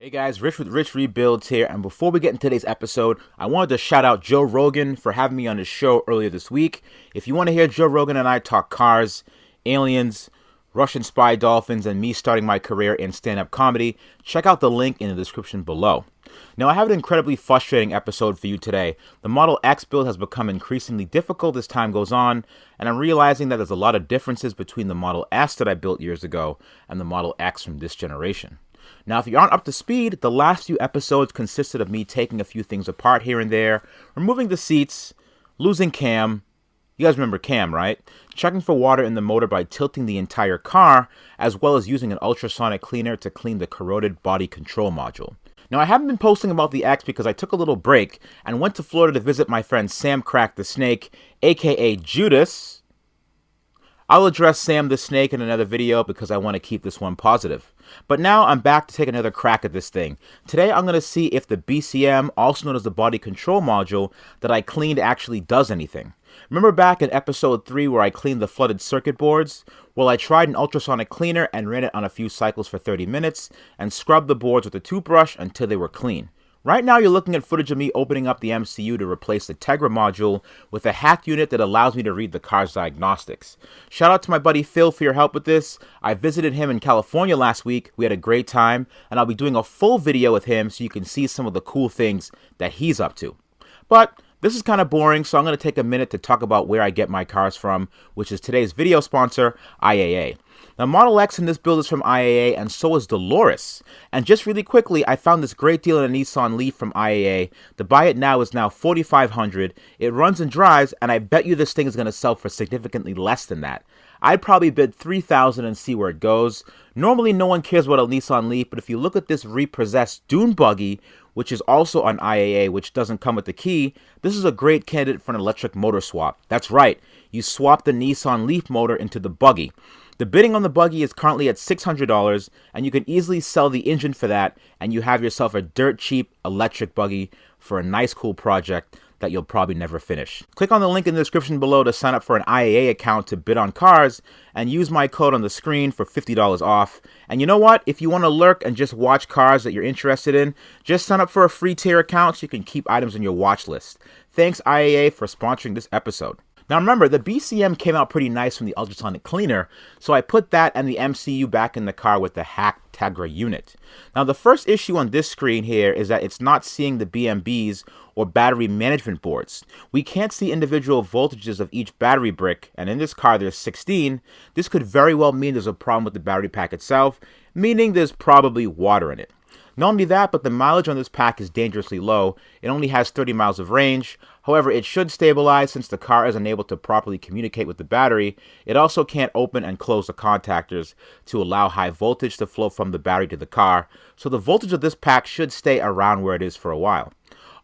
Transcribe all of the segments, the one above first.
Hey guys, Rich with Rich Rebuilds here, and before we get into today's episode, I wanted to shout out Joe Rogan for having me on his show earlier this week. If you want to hear Joe Rogan and I talk cars, aliens, Russian spy dolphins, and me starting my career in stand-up comedy, check out the link in the description below. Now, I have an incredibly frustrating episode for you today. The Model X build has become increasingly difficult as time goes on, and I'm realizing that there's a lot of differences between the Model S that I built years ago and the Model X from this generation. Now, if you aren't up to speed, the last few episodes consisted of me taking a few things apart here and there, removing the seats, losing cam. You guys remember cam, right? Checking for water in the motor by tilting the entire car, as well as using an ultrasonic cleaner to clean the corroded body control module. Now, I haven't been posting about the X because I took a little break and went to Florida to visit my friend Sam Crack the Snake, aka Judas. I'll address Sam the Snake in another video because I want to keep this one positive. But now I'm back to take another crack at this thing. Today I'm going to see if the BCM, also known as the body control module, that I cleaned actually does anything. Remember back in episode 3 where I cleaned the flooded circuit boards? Well, I tried an ultrasonic cleaner and ran it on a few cycles for 30 minutes and scrubbed the boards with a toothbrush until they were clean. Right now, you're looking at footage of me opening up the MCU to replace the Tegra module with a hack unit that allows me to read the car's diagnostics. Shout out to my buddy Phil for your help with this. I visited him in California last week. We had a great time, and I'll be doing a full video with him so you can see some of the cool things that he's up to. But this is kind of boring, so I'm going to take a minute to talk about where I get my cars from, which is today's video sponsor, IAA. Now, Model X in this build is from IAA, and so is Dolores. And just really quickly, I found this great deal in a Nissan Leaf from IAA. To buy it now is now $4,500. It runs and drives, and I bet you this thing is going to sell for significantly less than that. I'd probably bid $3,000 and see where it goes. Normally, no one cares about a Nissan Leaf, but if you look at this repossessed dune buggy, which is also on IAA, which doesn't come with the key, this is a great candidate for an electric motor swap. That's right, you swap the Nissan Leaf motor into the buggy. The bidding on the buggy is currently at $600, and you can easily sell the engine for that, and you have yourself a dirt cheap electric buggy for a nice cool project that you'll probably never finish. Click on the link in the description below to sign up for an IAA account to bid on cars, and use my code on the screen for $50 off. And you know what? If you want to lurk and just watch cars that you're interested in, just sign up for a free tier account so you can keep items on your watch list. Thanks IAA for sponsoring this episode. Now remember, the BCM came out pretty nice from the ultrasonic cleaner, so I put that and the MCU back in the car with the hacked Tegra unit. Now the first issue on this screen here is that it's not seeing the BMBs or battery management boards. We can't see individual voltages of each battery brick, and in this car there's 16. This could very well mean there's a problem with the battery pack itself, meaning there's probably water in it. Not only that, but the mileage on this pack is dangerously low. It only has 30 miles of range. However, it should stabilize since the car is unable to properly communicate with the battery. It also can't open and close the contactors to allow high voltage to flow from the battery to the car. So the voltage of this pack should stay around where it is for a while.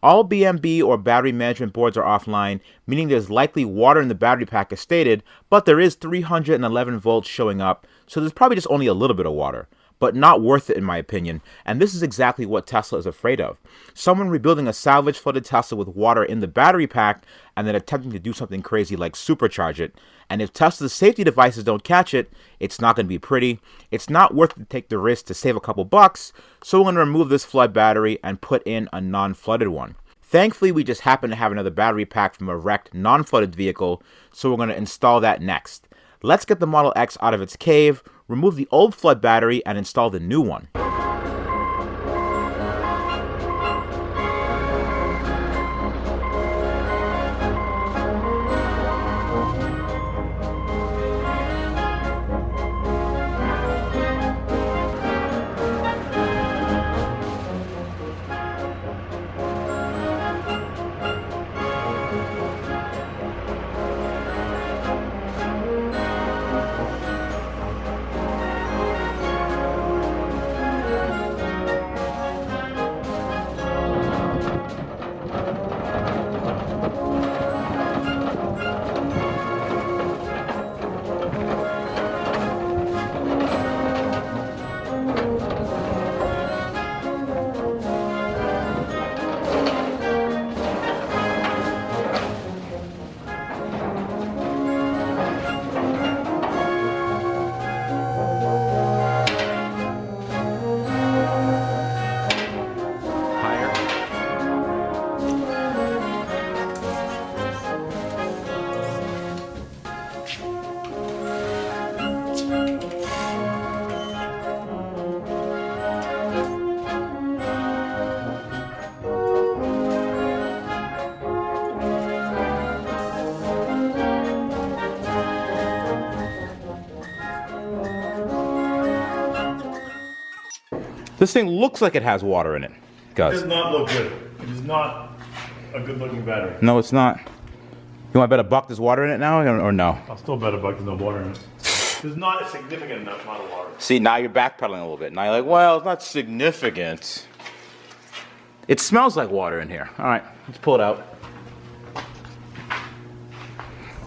All BMB or battery management boards are offline, meaning there's likely water in the battery pack as stated, but there is 311 volts showing up, so there's probably just only a little bit of water. But not worth it in my opinion, and this is exactly what Tesla is afraid of. Someone rebuilding a salvage flooded Tesla with water in the battery pack and then attempting to do something crazy like supercharge it. And if Tesla's safety devices don't catch it, it's not going to be pretty. It's not worth it to take the risk to save a couple bucks, so we're going to remove this flood battery and put in a non-flooded one. Thankfully, we just happen to have another battery pack from a wrecked non-flooded vehicle, so we're going to install that next. Let's get the Model X out of its cave, remove the old flood battery, and install the new one. This thing looks like it has water in it. It does not look good. It is not a good looking battery. No, it's not. You want to bet a buck there's water in it now, or no? I'll still bet a buck there's no water in it. There's not a significant enough amount of water. See, now you're backpedaling a little bit. Now you're like, well, it's not significant. It smells like water in here. All right, let's pull it out.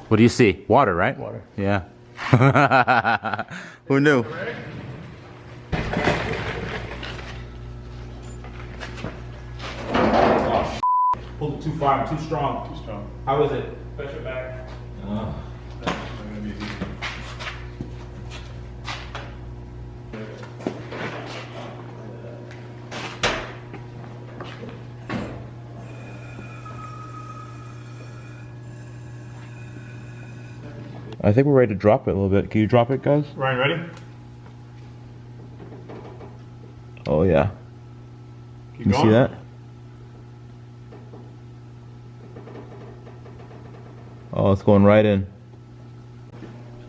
What do you see? Water, right? Water. Yeah. Who knew? Oh, pulled it too far. I'm too strong. Too strong. How is it? Push it back. Oh. That's not gonna be easy. I think we're ready to drop it a little bit. Can you drop it, guys? Ryan, ready? Oh, yeah. Keep You going. see that? Oh, it's going right in.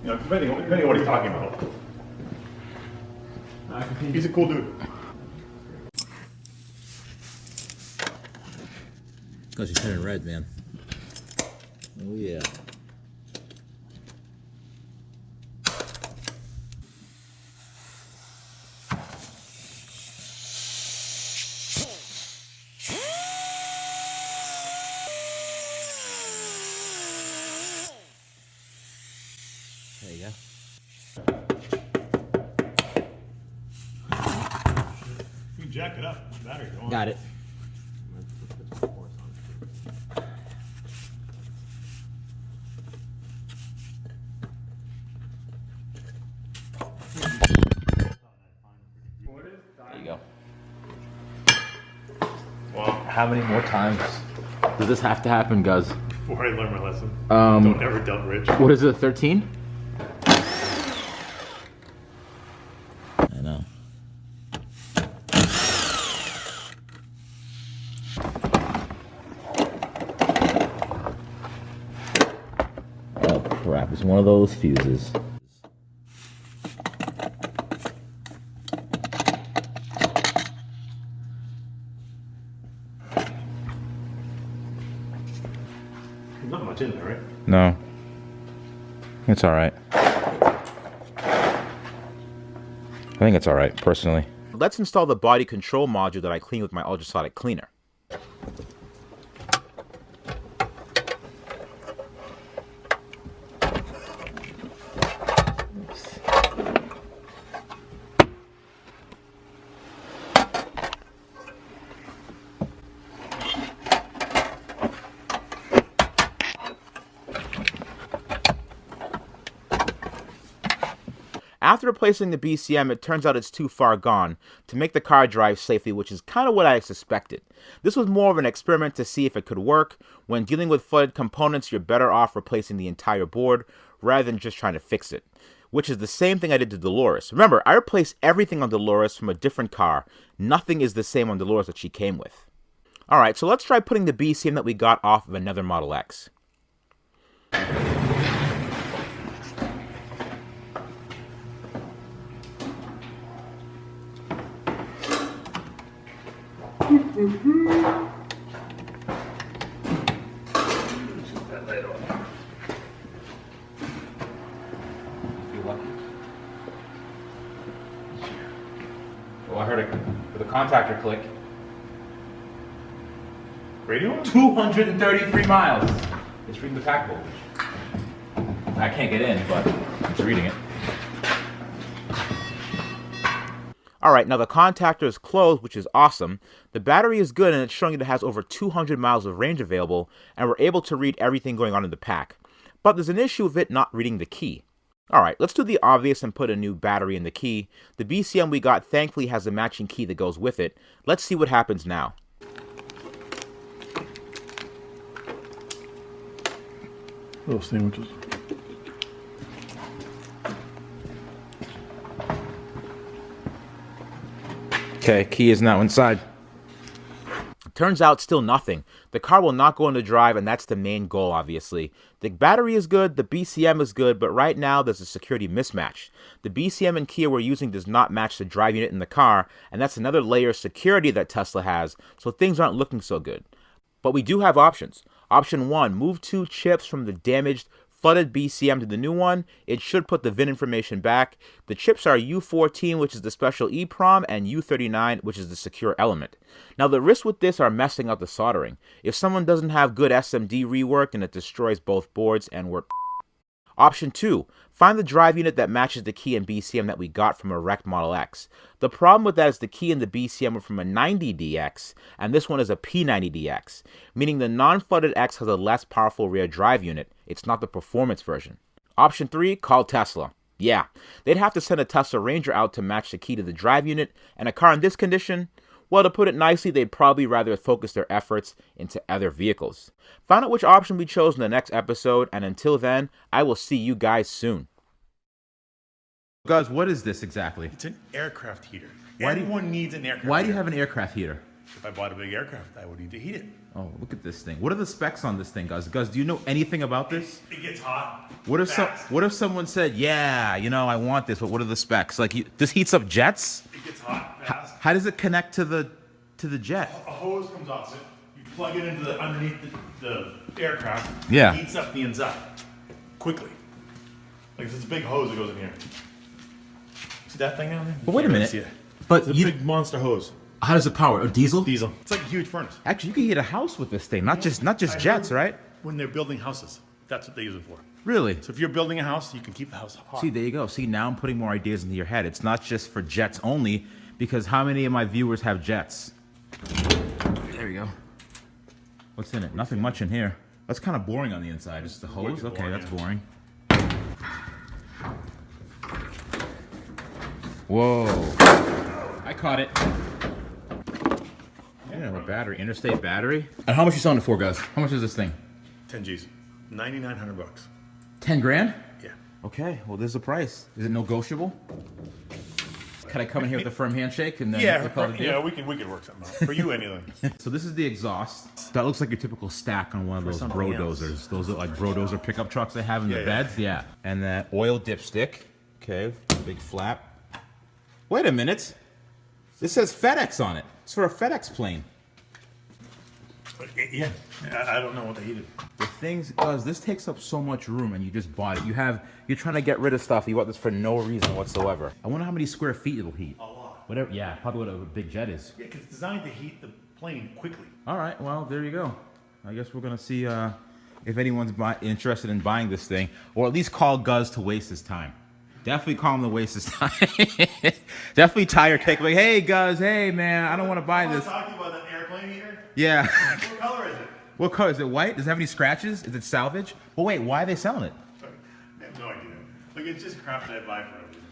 You know, depending on what he's talking about. He's a cool dude. Because you're turning red, man. Oh, yeah. There you go. You can jack it up. Battery going. Got it. There you go. Wow. How many more times does this have to happen, Guz? Before I learn my lesson. Don't ever doubt Rich. What is it, 13? I know. Oh crap, it's one of those fuses. There's not much in there, right? No. It's alright. I think it's alright, personally. Let's install the body control module that I cleaned with my ultrasonic cleaner. After replacing the BCM, it turns out it's too far gone to make the car drive safely, which is kind of what I suspected. This was more of an experiment to see if it could work. When dealing with flooded components, you're better off replacing the entire board rather than just trying to fix it, which is the same thing I did to Dolores. Remember, I replaced everything on Dolores from a different car. Nothing is the same on Dolores that she came with. Alright, so let's try putting the BCM that we got off of another Model X. Oh, I heard the contactor click. Radio? 233 miles. It's reading the pack voltage. I can't get in, but it's reading it. Alright, now the contactor is closed, which is awesome. The battery is good, and it's showing it has over 200 miles of range available, and we're able to read everything going on in the pack. But there's an issue with it not reading the key. Alright, let's do the obvious and put a new battery in the key. The BCM we got thankfully has a matching key that goes with it. Let's see what happens now. Little sandwiches. Okay, key is now inside. Turns out still nothing. The car will not go into drive, and that's the main goal, obviously. The battery is good, the BCM is good, but right now there's a security mismatch. The BCM and Kia we're using does not match the drive unit in the car, and that's another layer of security that Tesla has, so things aren't looking so good. But we do have options. Option 1, move 2 chips from the damaged flooded BCM to the new one. It should put the VIN information back. The chips are U14, which is the special EEPROM, and U39, which is the secure element. Now, the risks with this are messing up the soldering. If someone doesn't have good SMD rework, and it destroys both boards and work. Option 2, find the drive unit that matches the key and BCM that we got from a wrecked Model X. The problem with that is the key and the BCM are from a 90DX, and this one is a P90DX, meaning the non-flooded X has a less powerful rear drive unit. It's not the performance version. Option 3, call Tesla. Yeah, they'd have to send a Tesla Ranger out to match the key to the drive unit, and a car in this condition, well, to put it nicely, they'd probably rather focus their efforts into other vehicles. Find out which option we chose in the next episode, and until then, I will see you guys soon. Guys, what is this exactly? It's an aircraft heater. Everyone needs an aircraft Why do you heater. have an aircraft heater? If I bought a big aircraft, I would need to heat it. Oh, look at this thing. What are the specs on this thing, Gus? Gus, do you know anything about this? It gets hot. What if fast. what if someone said, yeah, you know, I want this, but what are the specs? Like, this heats up jets? It gets hot fast. How does it connect to the jet? A hose comes off it. You plug it into the underneath the aircraft. Yeah. It heats up the inside quickly. Like this big hose that goes in here. See that thing down there? But wait a minute. See it. But It's a big monster hose. how does it power? A diesel? Diesel. It's like a huge furnace. Actually, you can heat a house with this thing, not just jets, right? When they're building houses, that's what they use it for. Really? So if you're building a house, you can keep the house hot. See, there you go. See, now I'm putting more ideas into your head. It's not just for jets only, because how many of my viewers have jets? There we go. What's in it? Nothing much in here. That's kind of boring on the inside. It's the hose? Wicked Okay, boring, that's yeah. boring. Whoa. I caught it. Yeah, a battery. Interstate battery. And how much you selling it for, guys? How much is this thing? 10 G's. $9,900. 10 grand? Yeah. Okay, well, there's a price. Is it negotiable? Can I come in here with a firm handshake and then we'll call it a deal? Yeah, we could work something out. For you, anything. So this is the exhaust. That looks like your typical stack on one of those something else. brodozers. Those are like brodozer pickup trucks they have in the Yeah. beds. Yeah. And that oil dipstick. Okay, big flap. Wait a minute. This says FedEx on it. It's for a FedEx plane. Yeah. I don't know what they heated. The things, guys, this takes up so much room and you just bought it. You're trying to get rid of stuff. You want this for no reason whatsoever. I wonder how many square feet it'll heat. A lot. Whatever, yeah, probably what a big jet is. Yeah, because it's designed to heat the plane quickly. All right, well, there you go. I guess we're gonna see if anyone's interested in buying this thing, or at least call Guz to waste his time. Definitely call him to waste his time. Definitely tie your cake like, hey, Guz, hey, man, I don't want to buy I want this. to talk to you about that airplane heater. Yeah. What color is it? What color? Is it white? Does it have any scratches? Is it salvage? Well, wait, why are they selling it? I have no idea. Like, it's just crap that I buy for everything.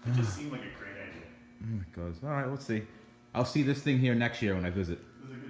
It just seemed like a great idea. Oh my God. All right, let's see. I'll see this thing here next year when I visit. It was a